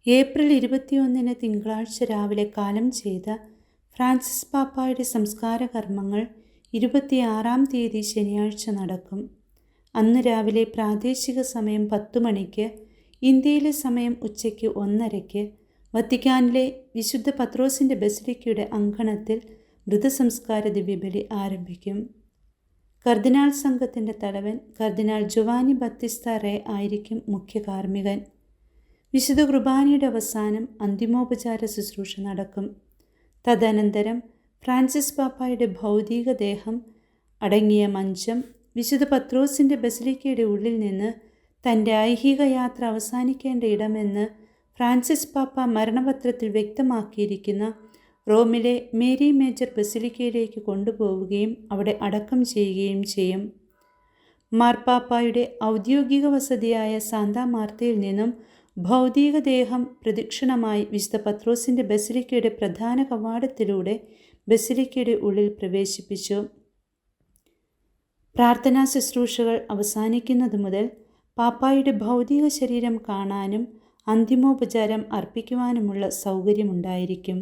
April 21 തിങ്കളാഴ്ച രാവിലെ കാലം ചെയ്ത ഫ്രാൻസിസ് പാപ്പായുടെ സംസ്കാര കർമ്മങ്ങൾ 26 തീയതി ശനിയാഴ്ച നടക്കും. അന്ന് രാവിലെ പ്രാദേശിക സമയം 10 മണിക്ക്, ഇന്ത്യയിലെ സമയം ഉച്ചയ്ക്ക് 1:30 വത്തിക്കാനിലെ വിശുദ്ധ പത്രോസിൻ്റെ ബസിലിക്കയുടെ അങ്കണത്തിൽ മൃതസംസ്കാര ദിവ്യബലി ആരംഭിക്കും. കർദിനാൾ സംഘത്തിൻ്റെ തലവൻ കർദിനാൾ ജോവാനി ബത്തിസ്ത റേ ആയിരിക്കും മുഖ്യ കാർമ്മികൻ. വിശുദ്ധ കുർബാനയുടെ അവസാനം അന്തിമോപചാര ശുശ്രൂഷ നടക്കും. തദനന്തരം ഫ്രാൻസിസ് പാപ്പായുടെ ഭൗതികദേഹം അടങ്ങിയ മഞ്ചം വിശുദ്ധ പത്രോസിൻ്റെ ബസിലിക്കയുടെ ഉള്ളിൽ നിന്ന് തൻ്റെ ഐഹിക യാത്ര അവസാനിക്കേണ്ട ഇടമെന്ന് ഫ്രാൻസിസ് പാപ്പ മരണപത്രത്തിൽ വ്യക്തമാക്കിയിരിക്കുന്ന റോമിലെ മേരി മേജർ ബസിലിക്കയിലേക്ക് കൊണ്ടുപോവുകയും അവിടെ അടക്കം ചെയ്യുകയും ചെയ്യും. മാർപ്പാപ്പായുടെ ഔദ്യോഗിക വസതിയായ സാന്താ മാർത്തയിൽ നിന്നും ഭൗതികദേഹം പ്രദക്ഷിണമായി വിശുദ്ധ പത്രോസിൻ്റെ ബസിലിക്കയുടെ പ്രധാന കവാടത്തിലൂടെ ബസിലിക്കയുടെ ഉള്ളിൽ പ്രവേശിപ്പിച്ചു. പ്രാർത്ഥനാ ശുശ്രൂഷകൾ അവസാനിക്കുന്നത് മുതൽ പാപ്പായുടെ ഭൗതിക ശരീരം കാണാനും അന്തിമോപചാരം അർപ്പിക്കുവാനുമുള്ള സൗകര്യമുണ്ടായിരിക്കും.